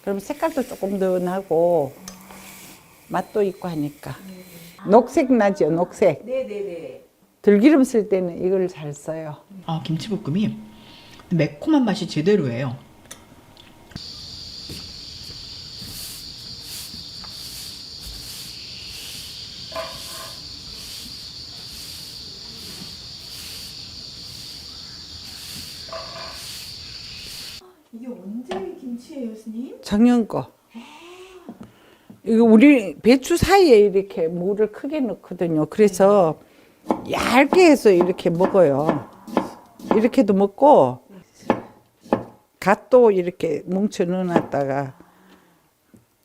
그럼 색깔도 조금 더 나고 맛도 있고 하니까. 녹색 나죠, 녹색. 네네네. 들기름 쓸 때는 이걸 잘 써요. 아, 김치볶음이 매콤한 맛이 제대로예요. 이게 언제 김치예요, 스님? 작년 거. 이거 우리 배추 사이에 이렇게 무를 크게 넣거든요. 그래서 얇게 해서 이렇게 먹어요. 이렇게도 먹고 갓도 이렇게 뭉쳐 넣어놨다가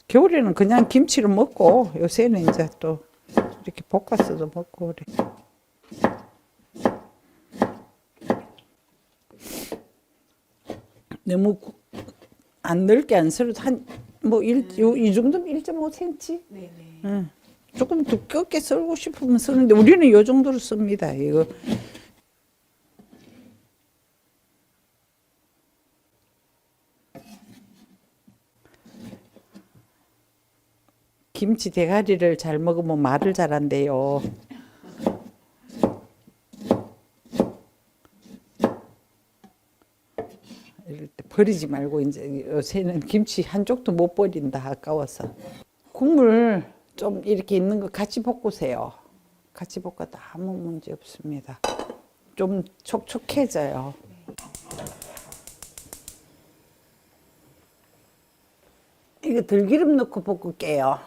겨울에는 그냥 김치로 먹고 요새는 이제 또 이렇게 볶아서도 먹고 그래. 너무 안 넓게 안 썰어도 이 정도면 1.5cm? 네네. 응. 조금 두껍게 썰고 싶으면 쓰는데 우리는 이 정도로 씁니다. 이거 김치 대가리를 잘 먹으면 말을 잘한대요. 이럴 때 버리지 말고 이제 요새는 김치 한 쪽도 못 버린다 아까워서. 국물 좀 이렇게 있는 거 같이 볶으세요. 같이 볶아도 아무 문제 없습니다. 좀 촉촉해져요. 이거 들기름 넣고 볶을게요.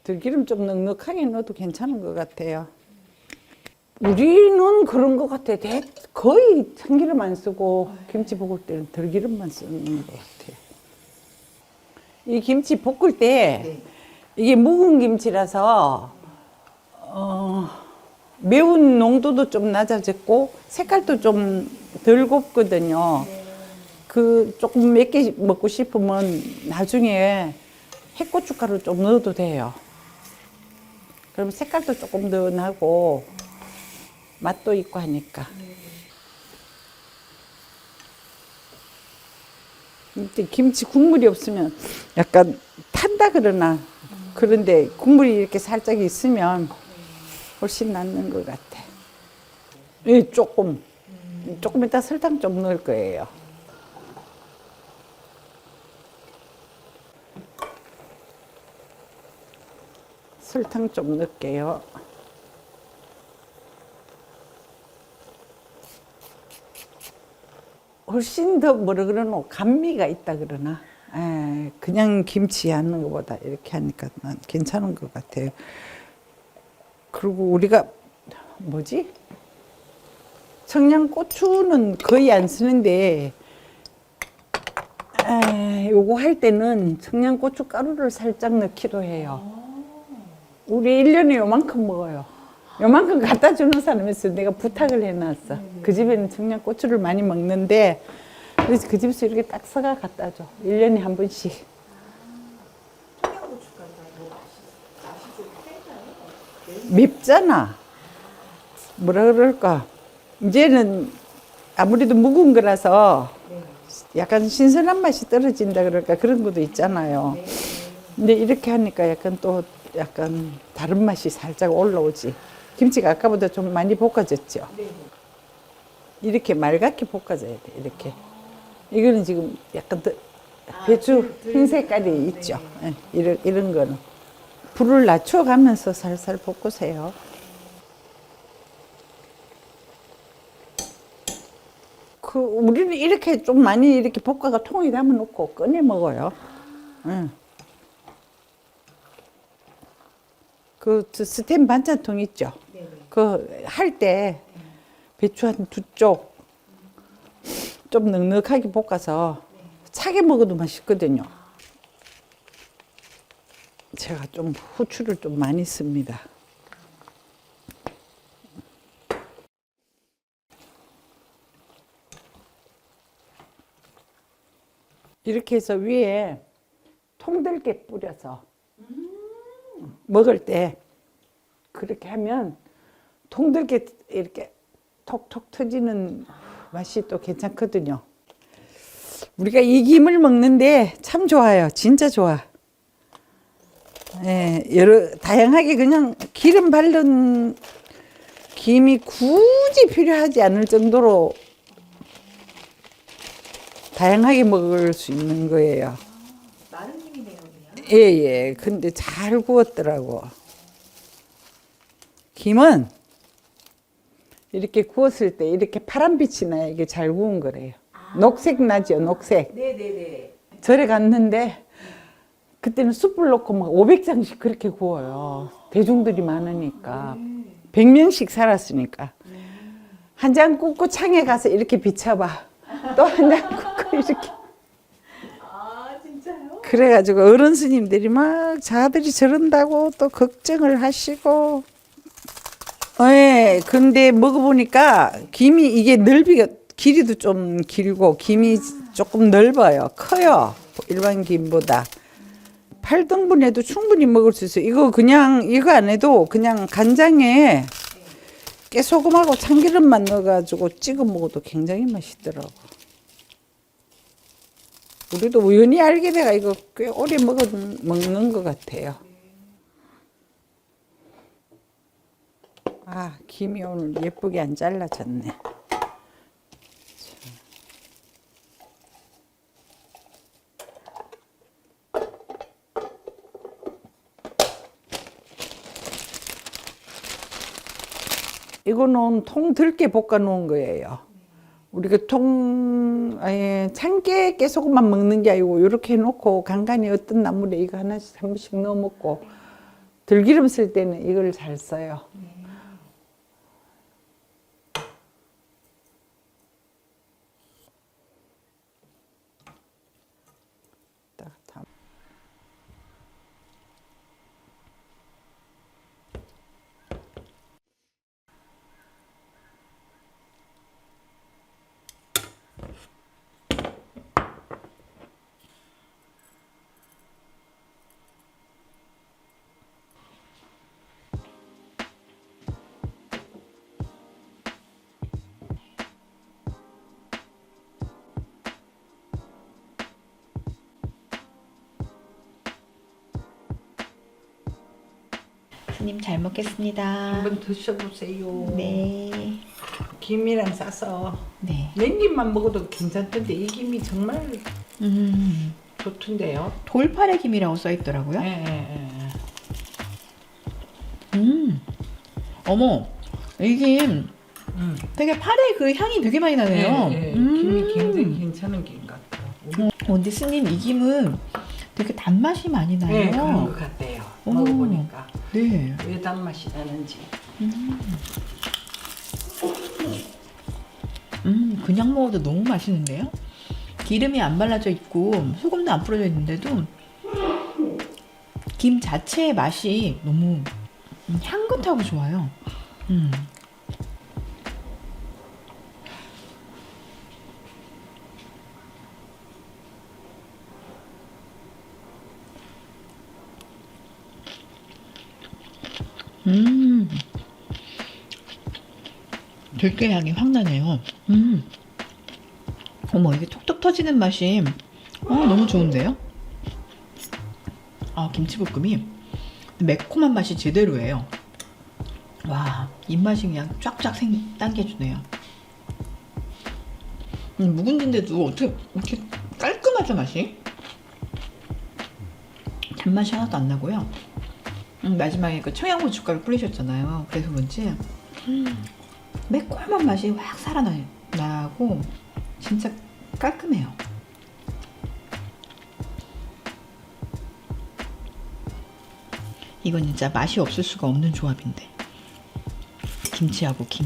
들기름 좀 넉넉하게 넣어도 괜찮은 것 같아요. 우리는 그런 것 같아. 거의 참기름 안 쓰고 김치 볶을 때는 들기름만 쓰는 것 같아요. 이 김치 볶을 때 이게 묵은 김치라서 매운 농도도 좀 낮아졌고 색깔도 좀 덜 곱거든요. 그 조금 맵게 먹고 싶으면 나중에 핵고춧가루 좀 넣어도 돼요. 그럼 색깔도 조금 더 나고 맛도 있고 하니까. 김치 국물이 없으면 약간 탄다 그러나 그런데 국물이 이렇게 살짝 있으면 훨씬 낫는 것 같아. 예, 조금 이따 설탕 좀 넣을 거예요. 설탕 좀 넣을게요. 훨씬 더 뭐라 그러노? 감미가 있다 그러나? 그냥 김치 하는 것보다 이렇게 하니까 난 괜찮은 것 같아요. 그리고 우리가 뭐지? 청양고추는 거의 안 쓰는데 요거 할 때는 청양고추 가루를 살짝 넣기로 해요. 우리 1년에 요만큼 먹어요. 요만큼 갖다 주는 사람이 있어요. 내가 부탁을 해놨어. 그 집에는 청양고추를 많이 먹는데 그래서 그 집에서 이렇게 딱 사가 갖다 줘. 1년에 한 번씩. 맵잖아. 뭐라 그럴까. 이제는 아무래도 묵은 거라서 약간 신선한 맛이 떨어진다 그럴까 그런 것도 있잖아요. 근데 이렇게 하니까 약간 또 약간 다른 맛이 살짝 올라오지. 김치가 아까보다 좀 많이 볶아졌죠. 이렇게 맑게 볶아져야 돼. 이렇게. 이거는 지금 약간 더 배추 흰 색깔이 있죠. 이런 거는 불을 낮춰가면서 살살 볶으세요. 우리는 이렇게 좀 많이 이렇게 볶아가 통에 담아놓고 꺼내 먹어요. 그 스텐 반찬통 있죠. 그 할 때 배추 한 2쪽 좀 넉넉하게 볶아서 차게 먹어도 맛있거든요. 제가 좀 후추를 좀 많이 씁니다. 이렇게 해서 위에 통들게 뿌려서 먹을 때 그렇게 하면 통들게 이렇게 톡톡 터지는 맛이 또 괜찮거든요. 우리가 이 김을 먹는데 참 좋아요. 진짜 좋아. 예, 여러 다양하게 그냥 기름 바른 김이 굳이 필요하지 않을 정도로 다양하게 먹을 수 있는 거예요. 마른 김이네요, 그냥. 예, 예. 근데 잘 구웠더라고. 김은 이렇게 구웠을 때 이렇게 파란빛이 나요. 이게 잘 구운 거래요. 녹색 나죠, 녹색. 네네네. 절에 갔는데 그때는 숯불 넣고 막 500장씩 그렇게 구워요. 대중들이 많으니까. 100명씩 살았으니까. 한 장 굽고 창에 가서 이렇게 비춰봐. 또 한 장 굽고 이렇게. 아, 진짜요? 그래가지고 어른 스님들이 막 자들이 저런다고 또 걱정을 하시고. 예, 근데 먹어보니까 김이 이게 넓이가, 길이도 좀 길고 김이 조금 넓어요. 커요. 일반 김보다. 8등분 해도 충분히 먹을 수 있어요. 이거 그냥, 이거 안 해도 그냥 간장에 깨소금하고 참기름만 넣어가지고 찍어 먹어도 굉장히 맛있더라고. 우리도 우연히 알게 돼가 이거 꽤 오래 먹는 것 같아요. 아, 김이 오늘 예쁘게 안 잘라졌네. 이거는 통 들게 볶아 놓은 거예요. 우리가 참깨 깨소금만 먹는 게 아니고 이렇게 해놓고 간간히 어떤 나물에 이거 하나씩 한 번씩 넣어 먹고 들기름 쓸 때는 이걸 잘 써요. 딱 담. 스님 잘 먹겠습니다. 한번 드셔보세요. 네. 김이랑 싸서 네. 냉김만 먹어도 괜찮던데 이 김이 정말 좋던데요. 돌파래 김이라고 써 있더라고요. 예. 어머, 이게 되게 파래 그 향이 되게 많이 나네요. 김이 굉장히 괜찮은 김 같아요. 근데 스님 이 김은 되게 단맛이 많이 나요. 네, 그런 것 같아요. 먹어보니까 네. 왜 단맛이 나는지. 그냥 먹어도 너무 맛있는데요? 기름이 안 발라져 있고 소금도 안 뿌려져 있는데도 김 자체의 맛이 너무 향긋하고 좋아요. 들깨 향이 확 나네요. 어머, 이게 톡톡 터지는 맛이 너무 좋은데요? 아, 김치볶음이 매콤한 맛이 제대로예요. 와, 입맛이 그냥 쫙쫙 당겨주네요. 묵은지인데도 어떻게 이렇게 깔끔하죠, 맛이? 단맛이 하나도 안 나고요. 마지막에 그 청양고춧가루 뿌리셨잖아요. 그래서 그런지 매콤한 맛이 확 살아나고 진짜 깔끔해요. 이건 진짜 맛이 없을 수가 없는 조합인데, 김치하고 김.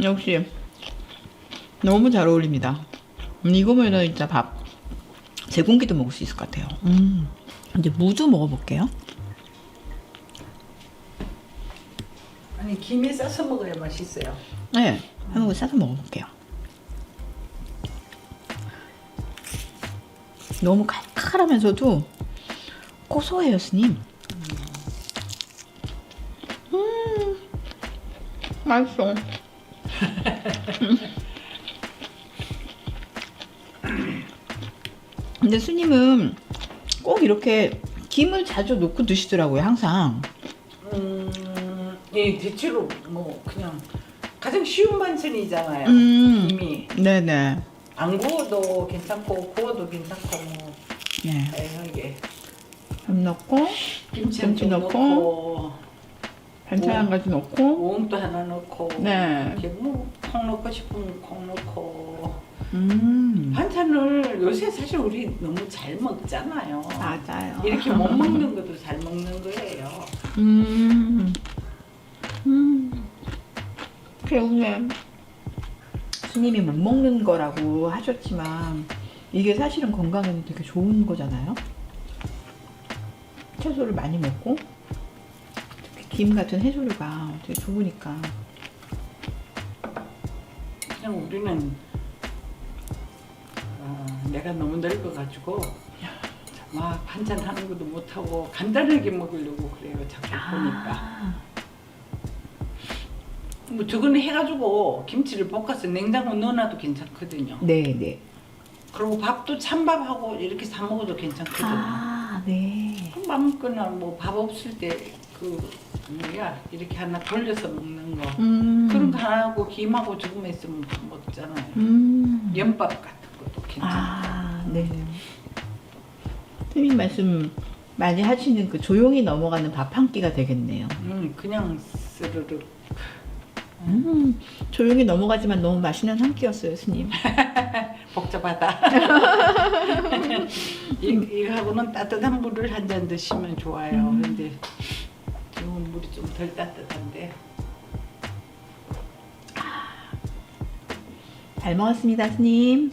역시 너무 잘 어울립니다. 이거면은 진짜 밥 3공기도 먹을 수 있을 것 같아요. 이제 무도 먹어볼게요. 아니 김에 싸서 먹어야 맛있어요. 네, 한번 싸서 먹어볼게요. 너무 칼칼하면서도 고소해요, 스님. 맛있어. 근데 스님은 꼭 이렇게 김을 자주 넣고 드시더라고요, 항상. 예, 대체로 뭐 그냥 가장 쉬운 반찬이잖아요. 김이 네네. 안 구워도 괜찮고 구워도 괜찮고 뭐 네. 다양하게 밥 넣고, 김치 김치 좀 넣고, 넣고 반찬 한 가지 넣고. 오음도 하나 넣고 네. 이렇게 뭐콩 넣고 싶으면 콩 넣고 반찬을 요새 사실 우리 너무 잘 먹잖아요. 맞아요. 이렇게 못 먹는 것도 잘 먹는 거예요. 배우네. 스님이 못 먹는 거라고 하셨지만 이게 사실은 건강에는 되게 좋은 거잖아요. 채소를 많이 먹고 특히 김 같은 해조류가 되게 좋으니까. 그냥 우리는 내가 너무 늙어가지고 막 반찬 하는 것도 못하고 간단하게 먹으려고 그래요. 자꾸 보니까. 뭐 저거는 해가지고 김치를 볶아서 냉장고 넣어놔도 괜찮거든요. 네네. 그리고 밥도 찬밥하고 이렇게 사 먹어도 괜찮거든요. 아, 네. 밥 먹거나 뭐 밥 없을 때 그 뭐야 이렇게 하나 돌려서 먹는 거 그런 거 하나 하고 김하고 조금 있으면 밥 먹잖아요. 연밥 같은 것도 괜찮아요. 아, 네. 스님 말씀 많이 하시는 그 조용히 넘어가는 밥 한 끼가 되겠네요. 그냥 스르륵. 조용히 넘어가지만 너무 맛있는 한 끼였어요, 스님. 복잡하다. 이거하고는 따뜻한 물을 한 잔 드시면 좋아요. 근데 지금 물이 좀 덜 따뜻한데. 잘 먹었습니다, 스님.